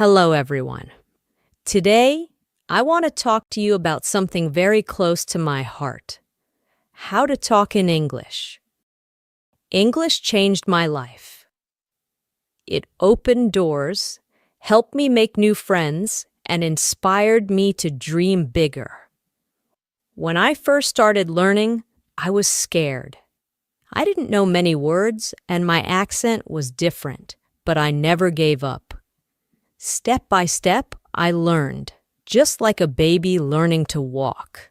Hello, everyone. Today, I want to talk to you about something very close to my heart: how to talk in English. English changed my life. It opened doors, helped me make new friends, and inspired me to dream bigger. When I first started learning, I was scared. I didn't know many words, and my accent was different, but I never gave up. Step by step, I learned, just like a baby learning to walk.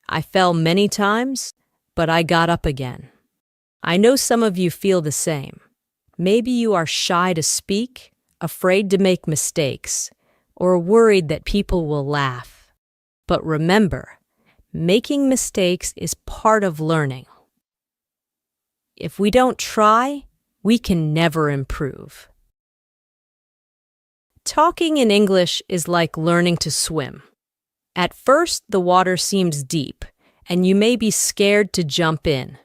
I fell many times, but I got up again. I know some of you feel the same. Maybe you are shy to speak, afraid to make mistakes, or worried that people will laugh. But remember, making mistakes is part of learning. If we don't try, we can never improve. Talking in English is like learning to swim. At first, the water seems deep, and you may be scared to jump in.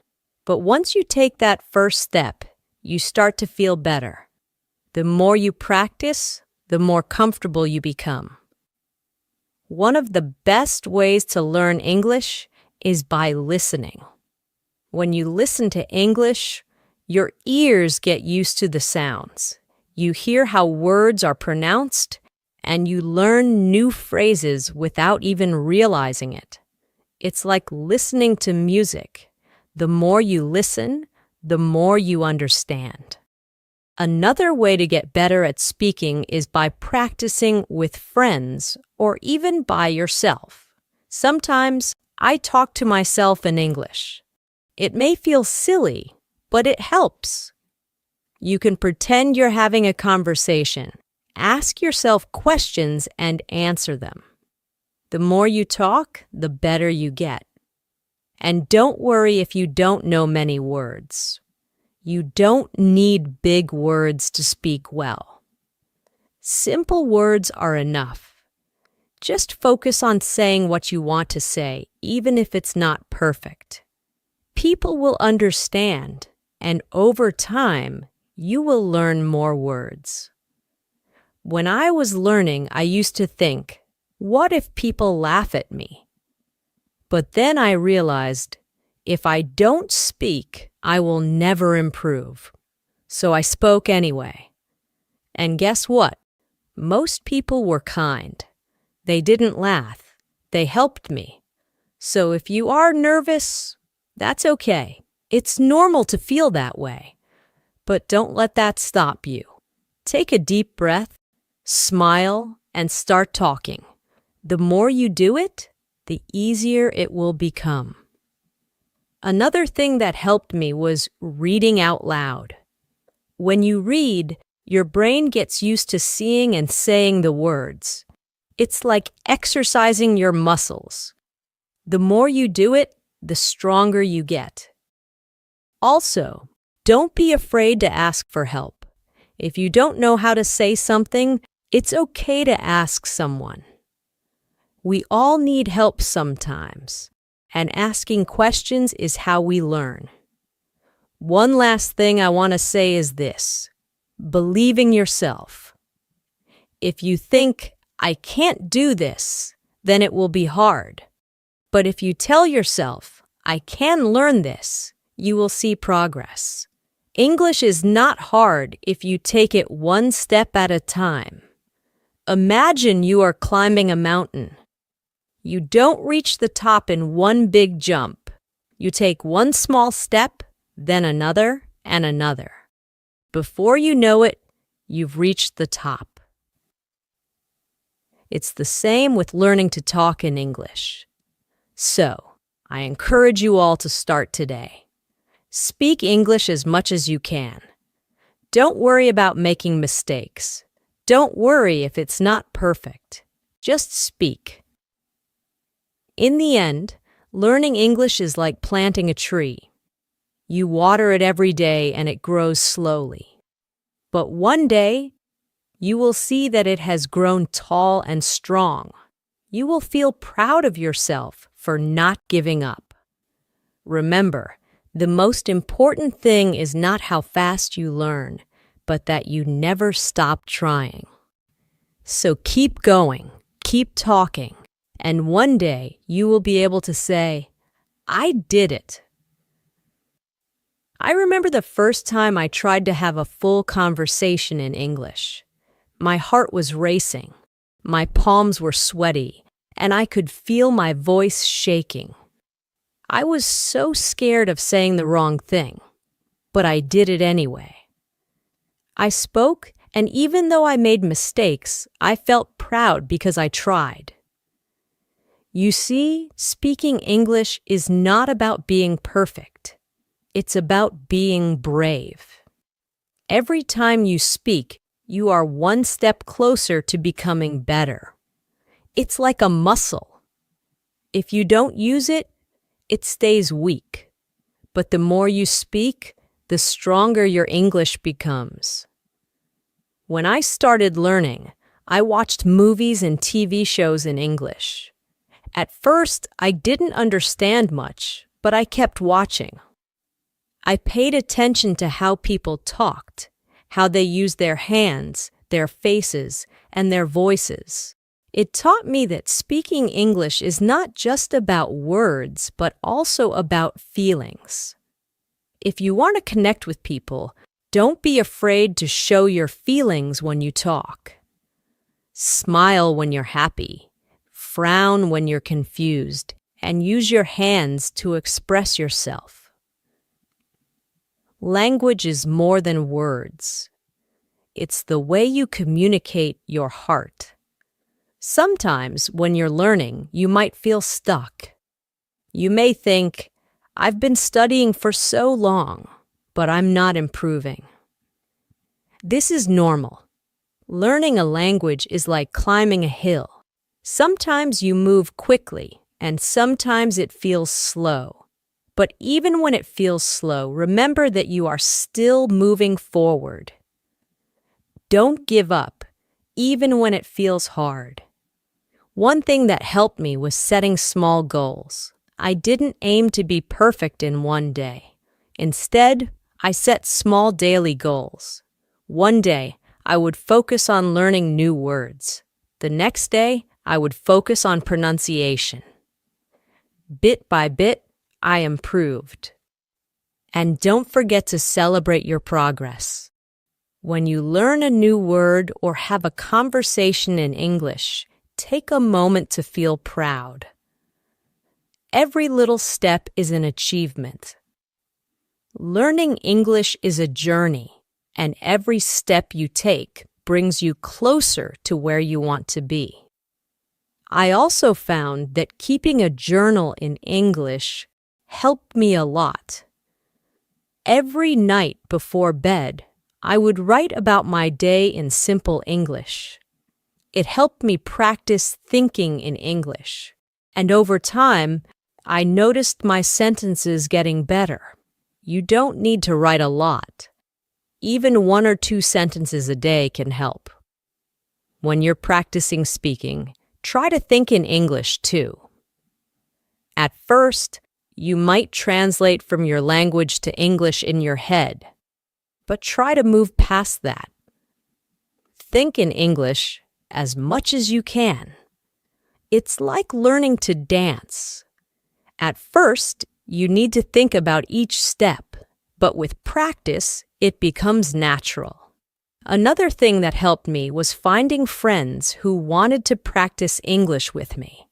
But once you take that first step, you start to feel better. The more you practice, the more comfortable you become. One of the best ways to learn English is by listening. When you listen to English, your ears get used to the sounds. You hear how words are pronounced, and you learn new phrases without even realizing it. It's like listening to music. The more you listen, the more you understand. Another way to get better at speaking is by practicing with friends or even by yourself. Sometimes I talk to myself in English. It may feel silly, but it helps. You can pretend you're having a conversation. Ask yourself questions and answer them. The more you talk, the better you get. And don't worry if you don't know many words. You don't need big words to speak well. Simple words are enough. Just focus on saying what you want to say, even if it's not perfect. People will understand, and over time, you will learn more words. When I was learning, I used to think, what if people laugh at me? But then I realized, if I don't speak, I will never improve. So I spoke anyway. And guess what? Most people were kind. They didn't laugh. They helped me. So if you are nervous, that's okay. It's normal to feel that way. But don't let that stop you. Take a deep breath, smile, and start talking. The more you do it, the easier it will become. Another thing that helped me was reading out loud. When you read, your brain gets used to seeing and saying the words. It's like exercising your muscles. The more you do it, the stronger you get. Also, don't be afraid to ask for help. If you don't know how to say something, it's okay to ask someone. We all need help sometimes, and asking questions is how we learn. One last thing I want to say is this: believe in yourself. If you think, I can't do this, then it will be hard. But if you tell yourself, I can learn this, you will see progress. English is not hard if you take it one step at a time. Imagine you are climbing a mountain. You don't reach the top in one big jump. You take one small step, then another and another. Before you know it, you've reached the top. It's the same with learning to talk in English. So, I encourage you all to start today. Speak English as much as you can. Don't worry about making mistakes. Don't worry if it's not perfect. Just speak. In the end, learning English is like planting a tree. You water it every day and it grows slowly. But one day, you will see that it has grown tall and strong. You will feel proud of yourself for not giving up. Remember, the most important thing is not how fast you learn, but that you never stop trying. So keep going, keep talking, and one day you will be able to say, I did it. I remember the first time I tried to have a full conversation in English. My heart was racing, my palms were sweaty, and I could feel my voice shaking. I was so scared of saying the wrong thing, but I did it anyway. I spoke, and even though I made mistakes, I felt proud because I tried. You see, speaking English is not about being perfect. It's about being brave. Every time you speak, you are one step closer to becoming better. It's like a muscle. If you don't use it, it stays weak. But the more you speak, the stronger your English becomes. When I started learning, I watched movies and TV shows in English. At first, I didn't understand much, but I kept watching. I paid attention to how people talked, how they used their hands, their faces, and their voices. It taught me that speaking English is not just about words, but also about feelings. If you want to connect with people, don't be afraid to show your feelings when you talk. Smile when you're happy, frown when you're confused, and use your hands to express yourself. Language is more than words. It's the way you communicate your heart. Sometimes when you're learning, you might feel stuck. You may think, I've been studying for so long, but I'm not improving. This is normal. Learning a language is like climbing a hill. Sometimes you move quickly, and sometimes it feels slow. But even when it feels slow, remember that you are still moving forward. Don't give up, even when it feels hard. One thing that helped me was setting small goals. I didn't aim to be perfect in one day. Instead, I set small daily goals. One day, I would focus on learning new words. The next day, I would focus on pronunciation. Bit by bit, I improved. And don't forget to celebrate your progress. When you learn a new word or have a conversation in English, take a moment to feel proud. Every little step is an achievement. Learning English is a journey, and every step you take brings you closer to where you want to be. I also found that keeping a journal in English helped me a lot. Every night before bed, I would write about my day in simple English. It helped me practice thinking in English, and over time, I noticed my sentences getting better. You don't need to write a lot. Even 1 or 2 sentences a day can help. When you're practicing speaking, try to think in English too. At first, you might translate from your language to English in your head, but try to move past that. Think in English as much as you can. It's like learning to dance. At first, you need to think about each step, but with practice, it becomes natural. Another thing that helped me was finding friends who wanted to practice English with me.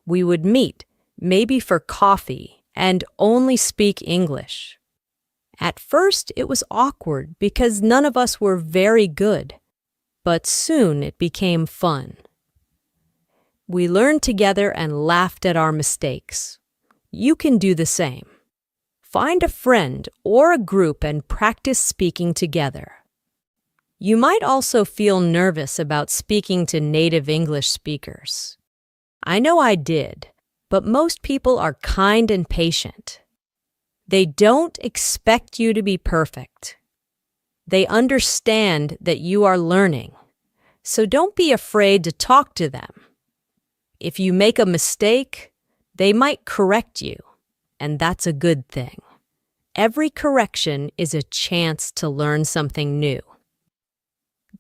We would meet, maybe for coffee, and only speak English. At first, it was awkward because none of us were very good, but soon it became fun. We learned together and laughed at our mistakes. You can do the same. Find a friend or a group and practice speaking together. You might also feel nervous about speaking to native English speakers. I know I did, but most people are kind and patient. They don't expect you to be perfect. They understand that you are learning, so don't be afraid to talk to them. If you make a mistake, they might correct you, and that's a good thing. Every correction is a chance to learn something new.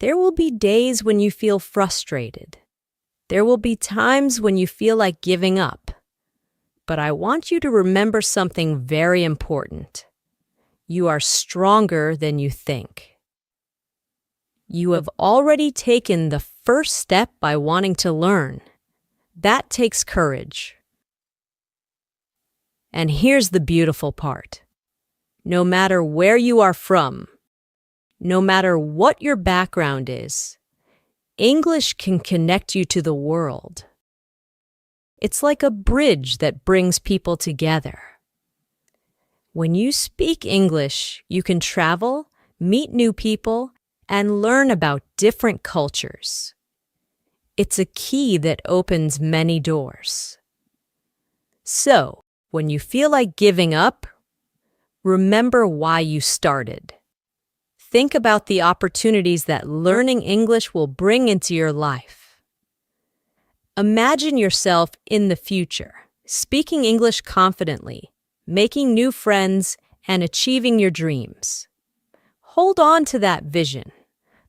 There will be days when you feel frustrated. There will be times when you feel like giving up. But I want you to remember something very important. You are stronger than you think. You have already taken the first step by wanting to learn. That takes courage. And here's the beautiful part. No matter where you are from, no matter what your background is, English can connect you to the world. It's like a bridge that brings people together. When you speak English, you can travel, meet new people, and learn about different cultures. It's a key that opens many doors. So, when you feel like giving up, remember why you started. Think about the opportunities that learning English will bring into your life. Imagine yourself in the future, speaking English confidently, making new friends, and achieving your dreams. Hold on to that vision.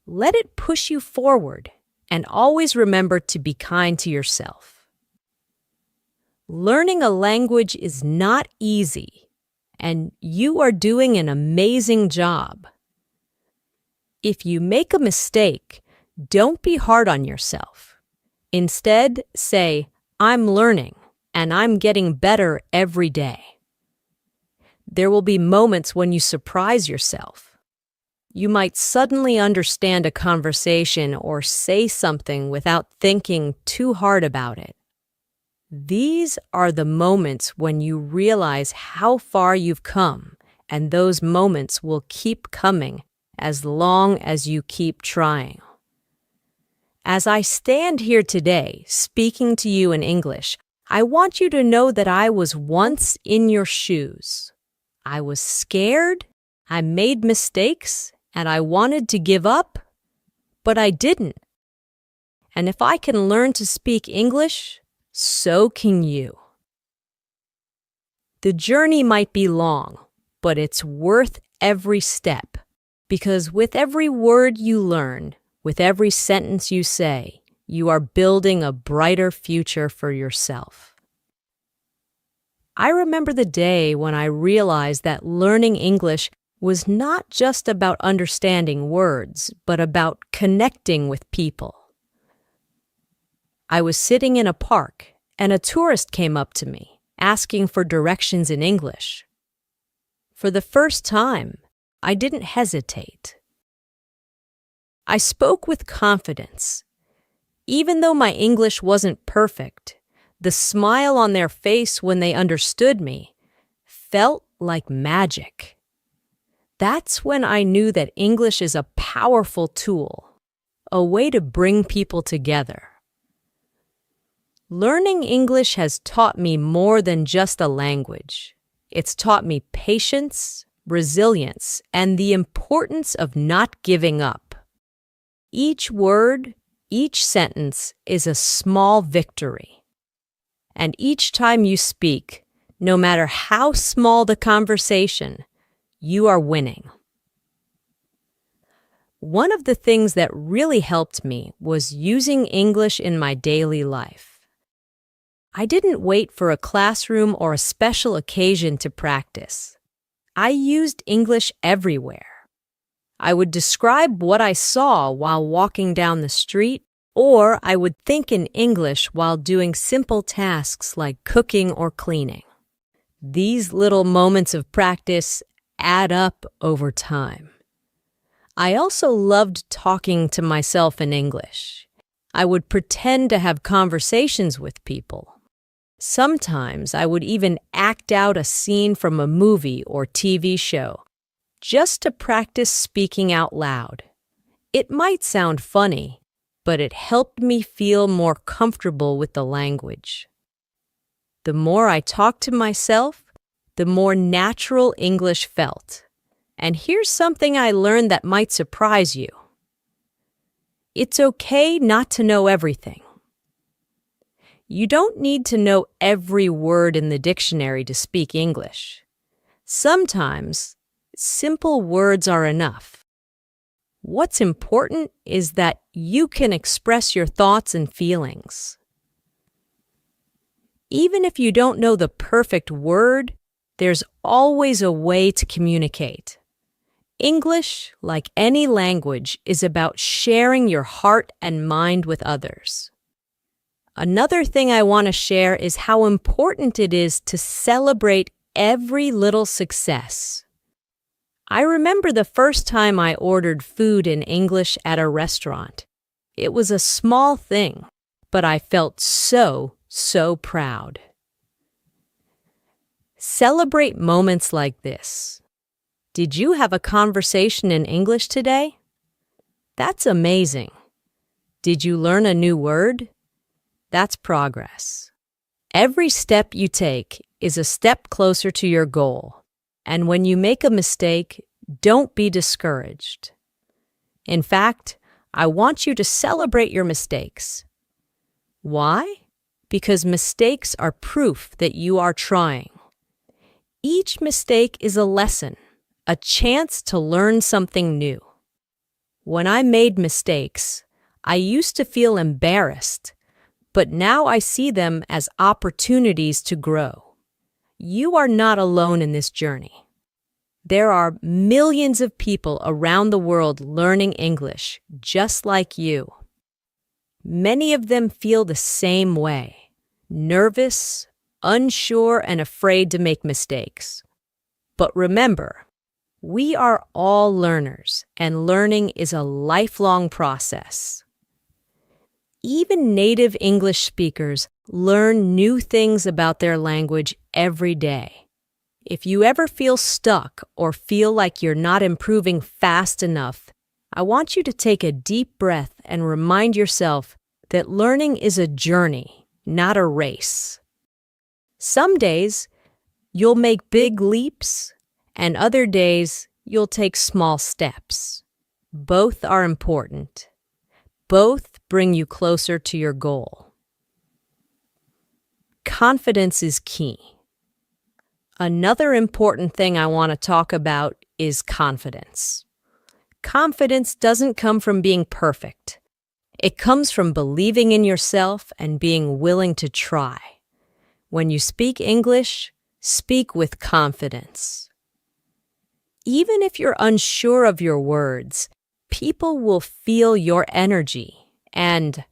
Let it push you forward, and always remember to be kind to yourself. Learning a language is not easy, and you are doing an amazing job. If you make a mistake, don't be hard on yourself. Instead, say, "I'm learning, and I'm getting better every day." There will be moments when you surprise yourself. You might suddenly understand a conversation or say something without thinking too hard about it. These are the moments when you realize how far you've come, and those moments will keep coming as long as you keep trying. As I stand here today, speaking to you in English, I want you to know that I was once in your shoes. I was scared, I made mistakes, and I wanted to give up, but I didn't. And if I can learn to speak English, so can you. The journey might be long, but it's worth every step, because with every word you learn, with every sentence you say, you are building a brighter future for yourself. I remember the day when I realized that learning English was not just about understanding words, but about connecting with people. I was sitting in a park, and a tourist came up to me, asking for directions in English. For the first time, I didn't hesitate. I spoke with confidence. Even though my English wasn't perfect, the smile on their face when they understood me felt like magic. That's when I knew that English is a powerful tool, a way to bring people together. Learning English has taught me more than just a language. It's taught me patience, resilience, and the importance of not giving up. Each word, each sentence is a small victory. And each time you speak, no matter how small the conversation, you are winning. One of the things that really helped me was using English in my daily life. I didn't wait for a classroom or a special occasion to practice. I used English everywhere. I would describe what I saw while walking down the street, or I would think in English while doing simple tasks like cooking or cleaning. These little moments of practice add up over time. I also loved talking to myself in English. I would pretend to have conversations with people. Sometimes I would even act out a scene from a movie or TV show, just to practice speaking out loud. It might sound funny, but it helped me feel more comfortable with the language. The more I talked to myself, the more natural English felt. And here's something I learned that might surprise you. It's okay not to know everything. You don't need to know every word in the dictionary to speak English. Sometimes, simple words are enough. What's important is that you can express your thoughts and feelings. Even if you don't know the perfect word, there's always a way to communicate. English, like any language, is about sharing your heart and mind with others. Another thing I want to share is how important it is to celebrate every little success. I remember the first time I ordered food in English at a restaurant. It was a small thing, but I felt so proud. Celebrate moments like this. Did you have a conversation in English today? That's amazing. Did you learn a new word? That's progress. Every step you take is a step closer to your goal. And when you make a mistake, don't be discouraged. In fact, I want you to celebrate your mistakes. Why? Because mistakes are proof that you are trying. Each mistake is a lesson, a chance to learn something new. When I made mistakes, I used to feel embarrassed, but now I see them as opportunities to grow. You are not alone in this journey. There are millions of people around the world learning English, just like you. Many of them feel the same way, nervous, unsure, and afraid to make mistakes. But remember, we are all learners, and learning is a lifelong process. Even native English speakers learn new things about their language every day. If you ever feel stuck or feel like you're not improving fast enough, I want you to take a deep breath and remind yourself that learning is a journey, not a race. Some days, you'll make big leaps, and other days, you'll take small steps. Both are important. Both bring you closer to your goal. Confidence is key. Another important thing I want to talk about is confidence. Confidence doesn't come from being perfect. It comes from believing in yourself and being willing to try. When you speak English, speak with confidence. Even if you're unsure of your words, people will feel your energy, and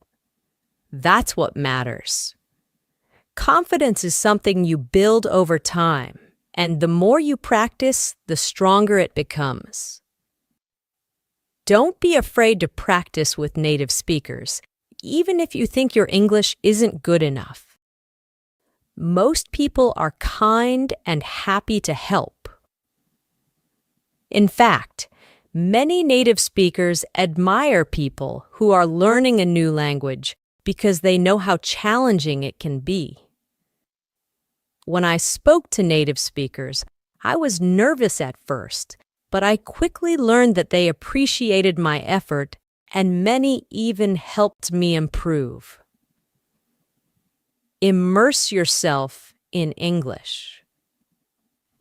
that's what matters. Confidence is something you build over time, and the more you practice, the stronger it becomes. Don't be afraid to practice with native speakers, even if you think your English isn't good enough. Most people are kind and happy to help. In fact, many native speakers admire people who are learning a new language because they know how challenging it can be. When I spoke to native speakers, I was nervous at first, but I quickly learned that they appreciated my effort, and many even helped me improve. Immerse yourself in English.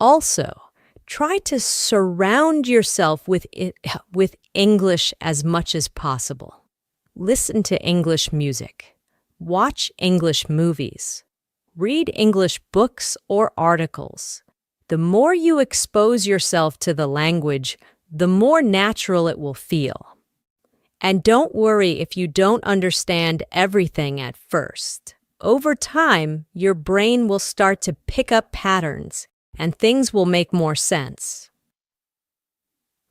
Also, try to surround yourself with English as much as possible. Listen to English music. Watch English movies. Read English books or articles. The more you expose yourself to the language, the more natural it will feel. And don't worry if you don't understand everything at first. Over time, your brain will start to pick up patterns, and things will make more sense.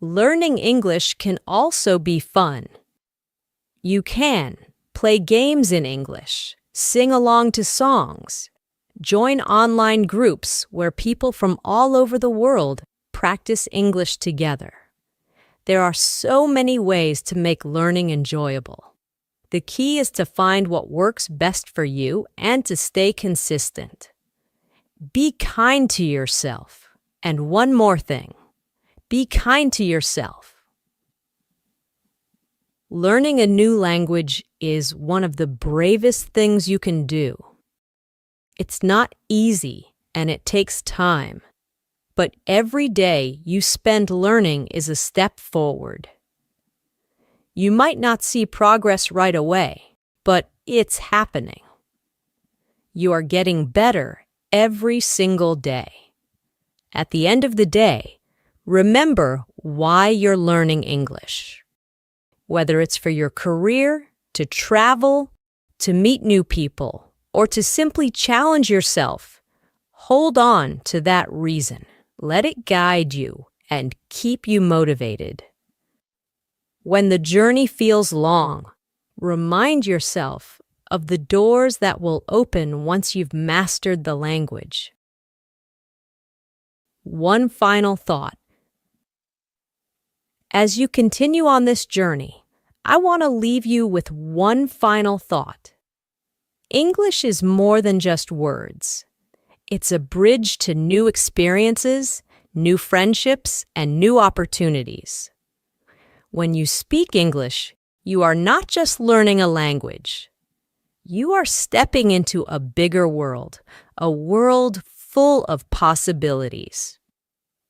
Learning English can also be fun. You can play games in English, sing along to songs, join online groups where people from all over the world practice English together. There are so many ways to make learning enjoyable. The key is to find what works best for you and to stay consistent. Be kind to yourself. And one more thing, be kind to yourself. Learning a new language is one of the bravest things you can do. It's not easy and it takes time, but every day you spend learning is a step forward. You might not see progress right away, but it's happening. You are getting better every single day. At the end of the day, remember why you're learning English. Whether it's for your career, to travel, to meet new people, or to simply challenge yourself, hold on to that reason. Let it guide you and keep you motivated. When the journey feels long, remind yourself of the doors that will open once you've mastered the language. One final thought. As you continue on this journey, I want to leave you with one final thought. English is more than just words. It's a bridge to new experiences, new friendships, and new opportunities. When you speak English, you are not just learning a language. You are stepping into a bigger world, a world full of possibilities.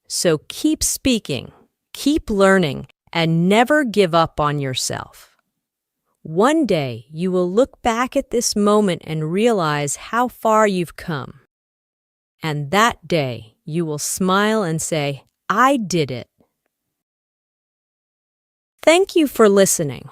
So keep speaking, keep learning, and never give up on yourself. One day, you will look back at this moment and realize how far you've come. And that day, you will smile and say, "I did it." Thank you for listening.